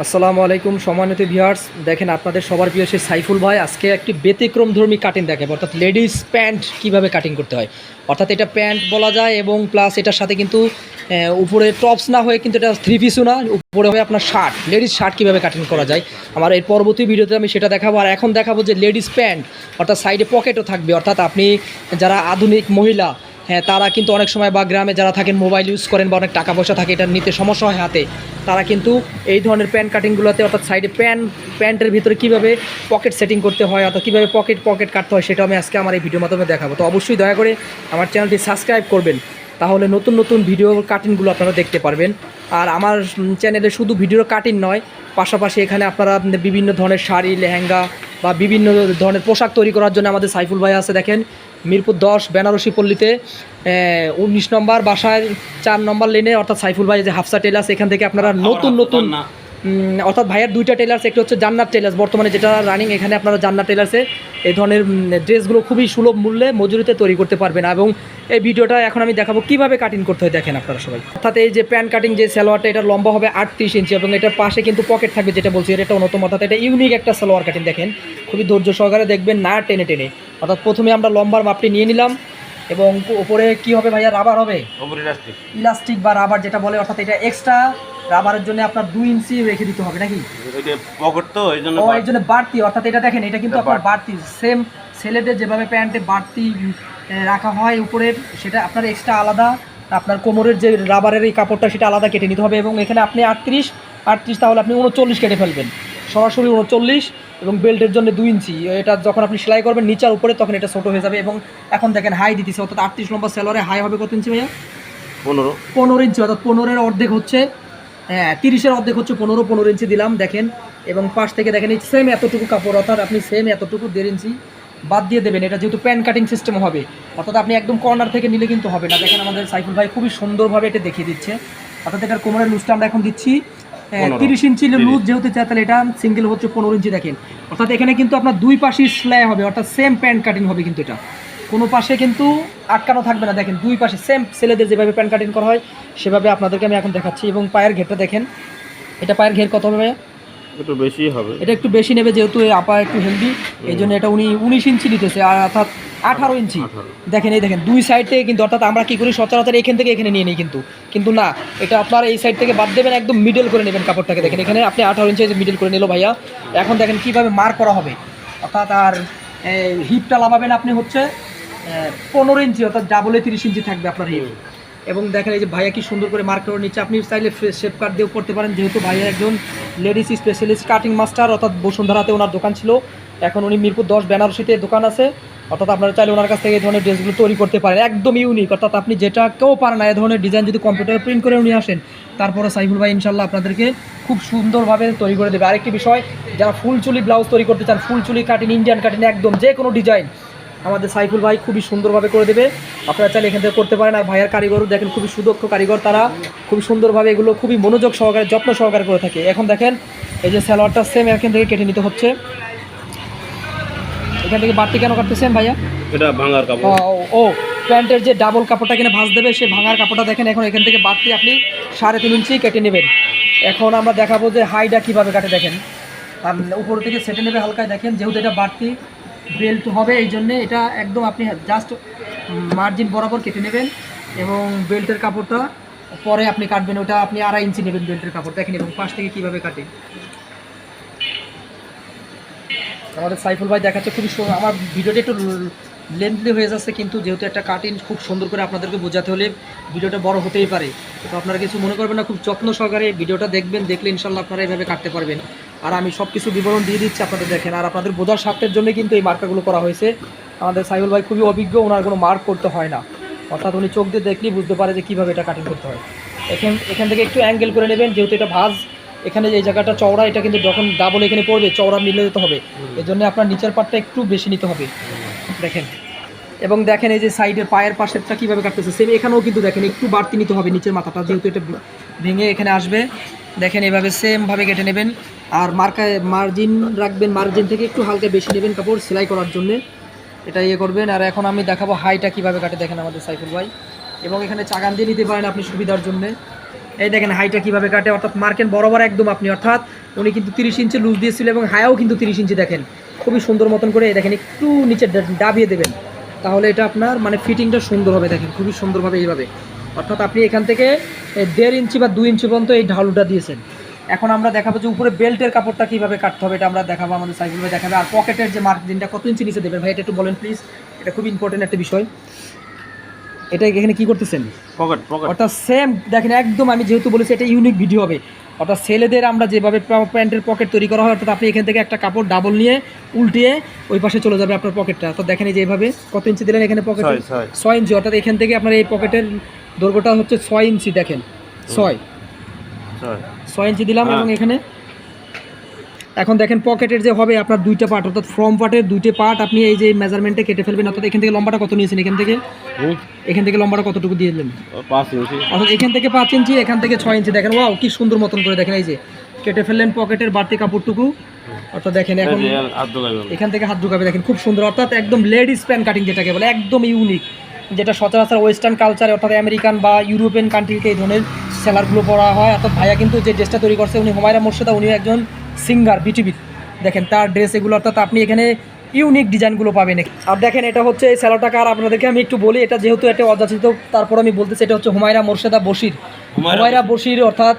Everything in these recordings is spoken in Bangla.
আসসালামু আলাইকুম সম্মানিত ভিউয়ার্স, দেখেন আপনাদের সবার প্রিয় সেই সাইফুল ভাই আজকে একটি ব্যতিক্রমধর্মী কাটিং দেখাবে, অর্থাৎ লেডিস প্যান্ট কিভাবে কাটিং করতে হয়। অর্থাৎ এটা প্যান্ট বলা যায় এবং প্লাস এটার সাথে কিন্তু উপরে টপস না হয়ে কিন্তু এটা থ্রি পিসও না, উপরে হয়ে আপনার শার্ট, লেডিস শার্ট কীভাবে কাটিং করা যায় আমার এই পরবর্তী ভিডিওতে আমি সেটা দেখাবো। আর এখন দেখাবো যে লেডিস প্যান্ট অর্থাৎ সাইডে পকেটও থাকবে, অর্থাৎ আপনি যারা আধুনিক মহিলা তারা কিন্তু অনেক সময় বা গ্রামে যারা থাকেন মোবাইল ইউজ করেন বা অনেক টাকা পয়সা থাকে, এটা নিতে সমস্যা হয় হাতে, তারা কিন্তু এই ধরনের প্যান্ট কাটিংগুলোতে অর্থাৎ সাইডে প্যান্টের ভিতরে কীভাবে পকেট সেটিং করতে হয় অর্থাৎ কীভাবে পকেট কাটতে হয় সেটা আমি আজকে আমার এই ভিডিওর মাধ্যমে দেখাবো। তো অবশ্যই দয়া করে আমার চ্যানেলটি সাবস্ক্রাইব করবেন, তাহলে নতুন নতুন ভিডিও কাটিংগুলো আপনারা দেখতে পারবেন। আর আমার চ্যানেলে শুধু ভিডিও কাটিং নয়, পাশাপাশি এখানে আপনারা বিভিন্ন ধরনের শাড়ি, লেহেঙ্গা বা বিভিন্ন ধরনের পোশাক তৈরি করার জন্য আমাদের সাইফুল ভাই আছে। দেখেন মিরপুর 10 বেনারসি পল্লীতে 19 নম্বর বাসায় 4 নম্বর লেনে, অর্থাৎ সাইফুল ভাই যে হাফসা টেলার্স, এখান থেকে আপনারা নতুন অর্থাৎ ভাইয়ের দুইটা টেলার্স, একটা হচ্ছে জান্নাত টেলার্স বর্তমানে যেটা রানিং, এখানে আপনারা জান্নাত টেলার্সে এই ধরনের ড্রেসগুলো খুবই সুলভ মূল্যে মজুরিতে তৈরি করতে পারবেন। এবং এই ভিডিওটা এখন আমি দেখাবো কীভাবে কাটিং করতে হয়, দেখেন আপনারা সবাই। অর্থাৎ এই যে প্যান্ট কাটিং যে সালোয়ারটা, এটা লম্বা হবে 38 ইঞ্চি এবং এটার পাশে কিন্তু পকেট থাকবে, যেটা বলছি এটা অন্যতম। অর্থাৎ এটা ইউনিক একটা সালোয়ার কাটিং, দেখেন খুবই ধৈর্য সহকারে দেখবেন, না টেনে টেনে। অর্থাৎ প্রথমে আমরা লম্বার মাপটি নিয়ে নিলাম এবং উপরে কি হবে ভাইয়া, রাবার হবে, ইলাস্টিক বা রাবার যেটা বলে, অর্থাৎ এটা এক্সট্রা রাবারের জন্য আপনার 2 ইঞ্চি রেখে দিতে হবে নাকি, পকেট তো এই জন্য বাড়তি। অর্থাৎ এটা দেখেন, এটা কিন্তু আপনার বাড়তি, সেম ছেলেদের যেভাবে প্যান্টে বাড়তি রাখা হয় উপরে, সেটা আপনার এক্সট্রা আলাদা। আপনার কোমরের যে রাবারের এই কাপড়টা সেটা আলাদা কেটে নিতে হবে। এবং এখানে আপনি 38 তাহলে আপনি 39 কেটে ফেলবেন, সরাসরি 39। এবং বেল্টের জন্য 2 ইঞ্চি, এটা যখন আপনি সেলাই করবেন নিচার উপরে তখন এটা ছোটো হয়ে যাবে। এবং এখন দেখেন হাই দিতেছে, অর্থাৎ 38 নম্বর সেলোয়ারে হাই হবে কত ইঞ্চি ভাইয়া, 15 ইঞ্চি। অর্থাৎ 15-এর অর্ধেক হচ্ছে 30-এর অর্ধেক হচ্ছে 15 ইঞ্চি দিলাম দেখেন। এবং পাশ থেকে দেখেন এই সেম এতটুকু কাপড়, অর্থাৎ আপনি সেম এতটুকু 1.5 ইঞ্চি বাদ দিয়ে দেবেন। এটা যেহেতু প্যান কাটিং সিস্টেম হবে, অর্থাৎ আপনি একদম কর্নার থেকে নিলে কিন্তু হবে না। দেখেন আমাদের সাইফুল ভাই খুবই সুন্দরভাবে এটা দেখিয়ে দিচ্ছে। অর্থাৎ এটার কোমরের লুজটা আমরা এখন দিচ্ছি 30 ইঞ্চি লুজ, যেহেতু চাই তাহলে এটা সিঙ্গেল হচ্ছে 15 ইঞ্চি দেখেন। অর্থাৎ এখানে কিন্তু আপনার দুই পাশেই সেলাই হবে, অর্থাৎ সেম প্যান্ট কাটিং হবে, কিন্তু এটা কোনো পাশে কিন্তু আটকানো থাকবে না। দেখেন দুই পাশে সেম ছেলেদের যেভাবে প্যান্ট কাটিং করা হয় সেভাবে আপনাদেরকে আমি এখন দেখাচ্ছি। এবং পায়ের ঘেরটা দেখেন, এটা পায়ের ঘের কত হবে ভাইয়া, একটু বেশি হবে, এটা একটু বেশি নেবে, যেহেতু আপা একটু হেলদি, এই জন্য এটা উনি 19 ইঞ্চি দিতেছে, আর অর্থাৎ 18 ইঞ্চি। দেখেন এই দেখেন দুই সাইডে কিন্তু, অর্থাৎ আমরা কী করি সচরাচর এখান থেকে এখানে নিয়ে নিই, কিন্তু না, এটা আপনার এই সাইড থেকে বাদ দেবেন, একদম মিডল করে নেবেন কাপড়টাকে। দেখেন এখানে আপনি 18 ইঞ্চি মিডল করে নিল ভাইয়া। এখন দেখেন কীভাবে মার্ক করা হবে, অর্থাৎ আর হিপটা লাগাবেন আপনি হচ্ছে 15 ইঞ্চি, অর্থাৎ ডাবলে 30 ইঞ্চি থাকবে আপনার হিপ। এবং দেখেন এই যে ভাইয়া কি সুন্দর করে মার্ক করে নিচ্ছে, আপনি চাইলে শেপ কাট দিয়েও করতে পারেন, যেহেতু ভাইয়া একজন লেডিস স্পেশালিস্ট কাটিং মাস্টার, অর্থাৎ বসুন্ধরাতে ওনার দোকান ছিল, এখন উনি মিরপুর 10 বেনারসিতে দোকান আছে। অর্থাৎ আপনারা চাইলে ওনার কাছ থেকে এই ধরনের ড্রেসগুলো তৈরি করতে পারেন, একদম ইউনিক। অর্থাৎ আপনি যেটা কেউ পারেন না এই ধরনের ডিজাইন যদি কম্পিউটারে প্রিন্ট করে উনি আসেন, তারপরে সাইফুল ভাই ইনশাল্লাহ আপনাদেরকে খুব সুন্দরভাবে তৈরি করে দেবে। আরেকটি বিষয়, যারা ফুল চুলি ব্লাউজ তৈরি করতে চান, ফুল চুলি কাটিং, ইন্ডিয়ান কাটিং, একদম যে কোনো ডিজাইন আমাদের সাইফুল ভাই খুবই সুন্দরভাবে করে দেবে, আপনারা চাইলে এখান থেকে করতে পারেন। আর ভাইয়ার কারিগরও দেখেন খুবই সুদক্ষ কারিগর, তারা খুবই সুন্দরভাবে এগুলো খুবই মনোযোগ সহকারে, যত্ন সহকারে করে থাকে। এখন দেখেন এই যে সালোয়ারটা সেম এখান থেকে কেটে নিতে হচ্ছে। এখান থেকে বাড়তি কেন কাটতেছেন ভাইয়া, এটা ভাঙার কাপড়। ও প্যান্টের যে ডাবল কাপড়টা কিনে ভাঁজ দেবে, সে ভাঙার কাপড়টা দেখেন এখন এখান থেকে বাড়তি আপনি 3.5 ইঞ্চি কেটে নেবেন। এখন আমরা দেখাবো যে হাইটা কীভাবে কাটে, দেখেন উপর থেকে সেটে নেবে হালকায়। দেখেন যেহেতু এটা বাড়তি বেল্ট হবে, এই জন্যে এটা একদম আপনি জাস্ট মার্জিন বরাবর কেটে নেবেন। এবং বেল্টের কাপড়টা পরে আপনি কাটবেন, ওটা আপনি 2.5 ইঞ্চি নেবেন বেল্টের কাপড়। দেখেন এবং পাশ থেকে কীভাবে কাটে আমাদের সাইফুল ভাই দেখাচ্ছে খুবই। আমার ভিডিওটা একটু লেন্থলি হয়ে যাচ্ছে, কিন্তু যেহেতু একটা কাটিং খুব সুন্দর করে আপনাদেরকে বোঝাতে হলে ভিডিওটা বড় হতেই পারে, তো আপনারা কিছু মনে করবেন না, খুব যত্ন সহকারে ভিডিওটা দেখবেন, দেখলে ইনশাল্লাহ আপনারা এইভাবে কাটতে পারবেন। আর আমি সব কিছু বিবরণ দিয়ে দিচ্ছি আপনাদের, দেখেন। আর আপনাদের বোঝার স্বার্থের জন্য কিন্তু এই মার্কাগুলো করা হয়েছে। আমাদের সাইফুল ভাই খুবই অভিজ্ঞ, ওনার কোনো মার্ক করতে হয় না, অর্থাৎ উনি চোখ দিয়ে দেখলেই বুঝতে পারে যে কীভাবে এটা কাটিং করতে হয়। এখান থেকে একটু অ্যাঙ্গেল করে নেবেন, যেহেতু এটা ভাঁজ, এখানে এই জায়গাটা চওড়া, এটা কিন্তু যখন ডাবল এখানে পড়বে চওড়া মিলে যেতে হবে, এই জন্য আপনার নিচের পাটটা একটু বেশি নিতে হবে। দেখেন এবং দেখেন এই যে সাইডের পায়ের পাশেরটা কীভাবে কাটতেছে, সেম এখানেও কিন্তু দেখেন একটু বাড়তি নিতে হবে নিচের মাথাটা, যেহেতু এটা ভেঙে এখানে আসবে। দেখেন এভাবে সেমভাবে কেটে নেবেন, আর মার্জিন রাখবেন, মার্জিন থেকে একটু হালকা বেশি নেবেন কাপড় সেলাই করার জন্যে, এটা করবেন। আর এখন আমি দেখাবো হাইটা কীভাবে কাটে, দেখেন আমাদের সাইফুল ভাই। এবং এখানে চাগান দিয়ে নিতে পারেন আপনি সুবিধার জন্যে। এই দেখেন হাইটা কীভাবে কাটে, অর্থাৎ মার্কেন বরাবর একদম আপনি, অর্থাৎ উনি কিন্তু 30 ইঞ্চি লুজ দিয়েছিল এবং হায়াও কিন্তু 30 ইঞ্চি। দেখেন খুবই সুন্দর মতন করে দেখেন একটু নিচে দাবিয়ে দেবেন, তাহলে এটা আপনার মানে ফিটিংটা সুন্দর হবে। দেখেন খুবই সুন্দরভাবে এইভাবে, অর্থাৎ আপনি এখান থেকে 1.5 ইঞ্চি বা 2 ইঞ্চি পর্যন্ত এই ঢালুটা দিয়েছেন। এখন আমরা দেখাবো যে উপরে বেল্টের কাপড়টা কীভাবে কাটতে হবে, এটা আমরা দেখাবো, আমাদের সাইকেল ভাই দেখাবে। আর পকেটের যে মার্জিনটা কত ইঞ্চি নিচে দেবেন ভাই, এটা একটু বলেন প্লিজ, এটা খুব ইম্পর্টেন্ট একটা বিষয়। এটা এখানে কি করতেছেন, পকেট পকেট অর্থাৎ সেম দেখেন একদম, আমি যেহেতু বলেছি এটা ইউনিক ভিডিও হবে, অর্থাৎ ছেলেদের আমরা যেভাবে প্যান্টের পকেট তৈরি করা হয়, অর্থাৎ আপনি এখান থেকে একটা কাপড় ডাবল নিয়ে উল্টিয়ে ওই পাশে চলে যাবে আপনার পকেটটা। তো দেখেন এই যে এইভাবে কত ইঞ্চি দিলেন এখানে পকেট, 6 ইঞ্চি, অর্থাৎ এখান থেকে আপনার এই পকেটের দৈর্ঘ্যটা হচ্ছে 6 ইঞ্চি। দেখেন 6 ইঞ্চি দিলাম এবং এখানে এখন দেখেন পকেটের যে হবে আপনার 2টা পার্ট, অর্থাৎ ফ্রম পার্টের 2টে পার্ট আপনি এই যে মেজারমেন্টে কেটে ফেলবেন। অর্থাৎ এখান থেকে লম্বাটা কত নিয়েছেন, এখান থেকে লম্বাটা কতটুকু দিয়ে দিলেন, 5 ইঞ্চি, অর্থাৎ এখান থেকে 5 ইঞ্চি, এখান থেকে 6 ইঞ্চি। দেখেন ওয়াও কি সুন্দর মতন করে দেখেন এই যে কেটে ফেললেন পকেটের বাড়তি কাপড়টুকু। অর্থাৎ দেখেন এখন এখান থেকে হাত ঢুকাবে, দেখেন খুব সুন্দর, অর্থাৎ একদম লেডিস প্যান্ট কাটিং যেটাকে বলে, একদম ইউনিক, যেটা সচরাচর ওয়েস্টার্ন কালচারে অর্থাৎ আমেরিকান বা ইউরোপিয়ান কান্ট্রিতে এই ধরনের সেলারগুলো পরা হয়। অর্থাৎ ভাইয়া কিন্তু যে ড্রেসটা তৈরি করছে উনি হুমায়রা মোর্শেদা, উনিও একজন সিঙ্গার বিটিভি। দেখেন তার ড্রেস এগুলো, অর্থাৎ আপনি এখানে ইউনিক ডিজাইনগুলো পাবেন। আর দেখেন এটা হচ্ছে এই সেলারটাকে, আর আপনাদেরকে আমি একটু বলি, এটা যেহেতু এটা অযাচিত তারপর আমি বলতেছি, এটা হচ্ছে হুমায়রা মোর্শেদা বশির, হুমায়রা বশির, অর্থাৎ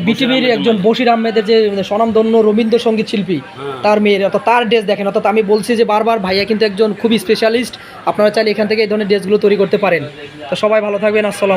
বিটিভির একজন বশির আহমেদের যে স্বনামধন্য রবীন্দ্রসঙ্গীত শিল্পী তার মেয়ের, অর্থাৎ তার ড্রেস দেখেন। অর্থাৎ আমি বলছি যে বারবার ভাইয়া কিন্তু একজন খুবই স্পেশালিস্ট, আপনারা চাইলে এখান থেকে এই ধরনের ড্রেসগুলো তৈরি করতে পারেন। তো সবাই ভালো থাকবেন, আসসালাম।